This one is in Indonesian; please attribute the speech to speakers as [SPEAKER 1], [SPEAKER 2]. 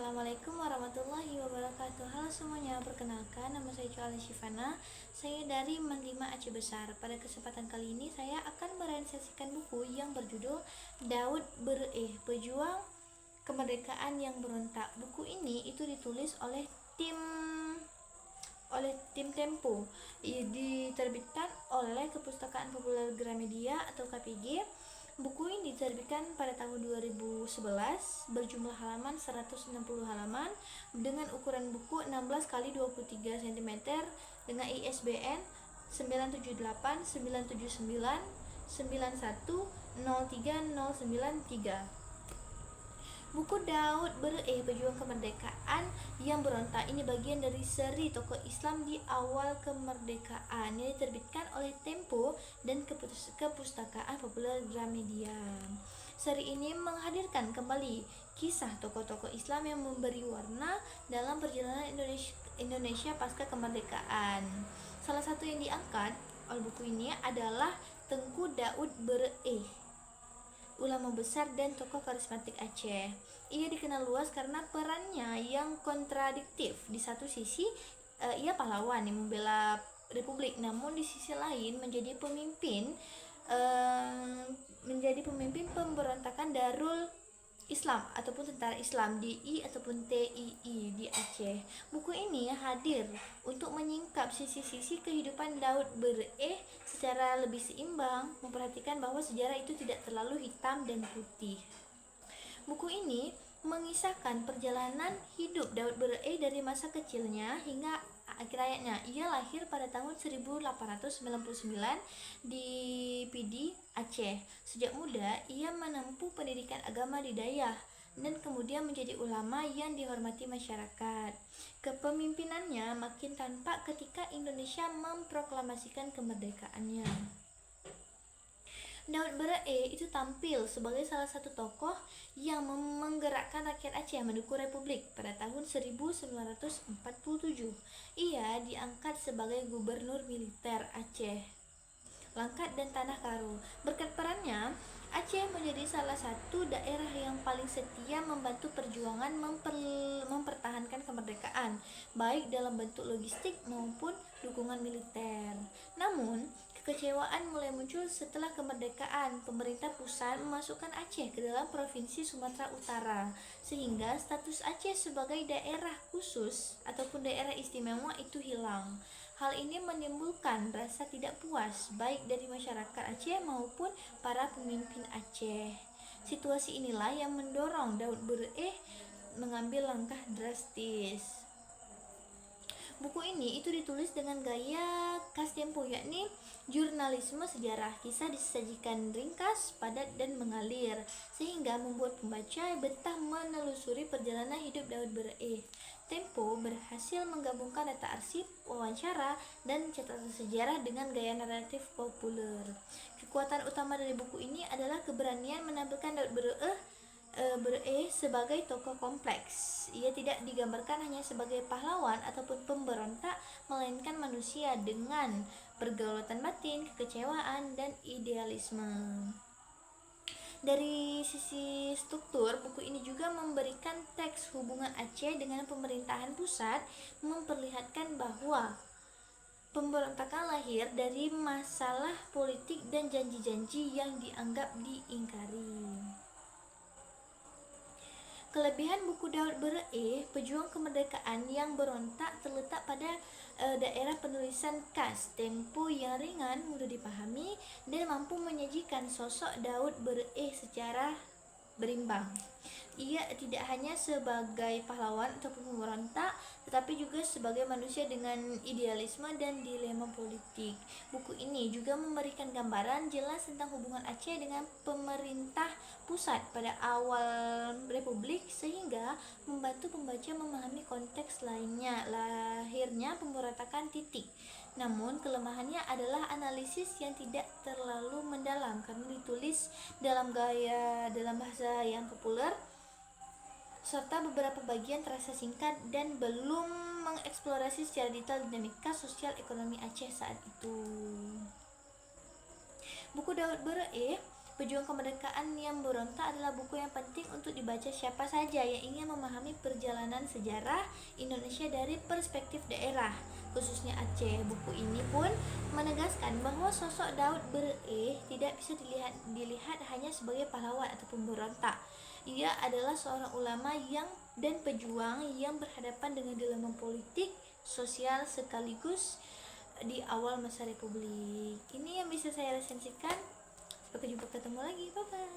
[SPEAKER 1] Assalamualaikum warahmatullahi wabarakatuh. Halo semuanya, perkenalkan nama saya Cuali Shivana. Saya dari Mandima Aceh Besar. Pada kesempatan kali ini saya akan meresensikan buku yang berjudul Daud Bereh, Pejuang Kemerdekaan yang Berontak. Buku ini itu ditulis oleh tim Tempo. Diterbitkan oleh Kepustakaan Populer Gramedia atau KPG. Buku ini diterbitkan pada tahun 2011, berjumlah halaman 160 halaman dengan ukuran buku 16 x 23 cm dengan ISBN 978 979 91 03093. Buku Daud Bereh, Pejuang Kemerdekaan yang Berontak ini bagian dari seri tokoh Islam di awal kemerdekaan yang diterbitkan oleh Tempo dan Kepustakaan Populer Gramedia. Seri ini menghadirkan kembali kisah tokoh-tokoh Islam yang memberi warna dalam perjalanan Indonesia pasca kemerdekaan. Salah satu yang diangkat oleh buku ini adalah Tengku Daud Bereh, ulama besar dan tokoh karismatik Aceh. Ia dikenal luas karena perannya yang kontradiktif. Di satu sisi, ia pahlawan yang membela Republik, namun di sisi lain menjadi pemimpin pemberontakan Darul Islam ataupun Tentara Islam DI ataupun TII di Aceh. Buku ini hadir untuk menyingkap sisi-sisi kehidupan Daud Bereh secara lebih seimbang, memperhatikan bahwa sejarah itu tidak terlalu hitam dan putih. Buku ini mengisahkan perjalanan hidup Daud Bereh dari masa kecilnya hingga akhir hayatnya. Ia lahir pada tahun 1899 di Pidi, Aceh. Sejak muda ia menempuh pendidikan agama di Dayah dan kemudian menjadi ulama yang dihormati masyarakat. Kepemimpinannya makin tampak ketika Indonesia memproklamasikan kemerdekaannya. Daud Bereh itu tampil sebagai salah satu tokoh yang menggerakkan rakyat Aceh mendukung Republik pada tahun 1947. Ia diangkat sebagai gubernur militer Aceh, Langkat dan Tanah Karo. Berkat perannya, Aceh menjadi salah satu daerah yang paling setia membantu perjuangan mempertahankan kemerdekaan, baik dalam bentuk logistik maupun dukungan militer. Namun, kekecewaan mulai muncul setelah kemerdekaan. Pemerintah pusat memasukkan Aceh ke dalam Provinsi Sumatera Utara, sehingga status Aceh sebagai daerah khusus ataupun daerah istimewa itu hilang. Hal ini menimbulkan rasa tidak puas baik dari masyarakat Aceh maupun para pemimpin Aceh. Situasi inilah yang mendorong Daud Bereh mengambil langkah drastis. Buku ini itu ditulis dengan gaya khas Tempo, yakni jurnalisme sejarah. Kisah disajikan ringkas, padat dan mengalir, sehingga membuat pembaca betah menelusuri perjalanan hidup Daud Bereh. Tempo berhasil menggabungkan data arsip, wawancara, dan catatan sejarah dengan gaya naratif populer. Kekuatan utama dari buku ini adalah keberanian menampilkan Daud Bereh sebagai tokoh kompleks. Ia tidak digambarkan hanya sebagai pahlawan ataupun pemberontak, melainkan manusia dengan pergaulan batin, kekecewaan, dan idealisme. Dari sisi struktur, buku ini juga memberikan teks hubungan Aceh dengan pemerintahan pusat, memperlihatkan bahwa pemberontakan lahir dari masalah politik dan janji-janji yang dianggap diingkari. Kelebihan buku Daud Bereh, Pejuang Kemerdekaan yang Berontak, terletak pada daerah penulisan khas Tempo yang ringan, mudah dipahami, dan mampu menyajikan sosok Daud Bereh secara berimbang. Ia tidak hanya sebagai pahlawan ataupun pemberontak, tetapi juga sebagai manusia dengan idealisme dan dilema politik. Buku ini juga memberikan gambaran jelas tentang hubungan Aceh dengan pemerintah pusat pada awal Republik, sehingga membantu pembaca memahami konteks lahirnya pemberontakan titik. Namun kelemahannya adalah analisis yang tidak terlalu mendalam karena ditulis dalam bahasa yang populer, serta beberapa bagian terasa singkat dan belum mengeksplorasi secara detail dinamika sosial ekonomi Aceh saat itu. Buku Daud Bereh Pejuang Kemerdekaan yang Berontak adalah buku yang penting untuk dibaca siapa saja yang ingin memahami perjalanan sejarah Indonesia dari perspektif daerah, khususnya Aceh. Buku ini pun menegaskan bahwa sosok Daud Bereh tidak bisa dilihat hanya sebagai pahlawan ataupun berontak. Ia adalah seorang ulama dan pejuang yang berhadapan dengan dilema politik, sosial sekaligus di awal masa Republik. Ini yang bisa saya resensikan. Sampai jumpa, ketemu lagi, bye bye.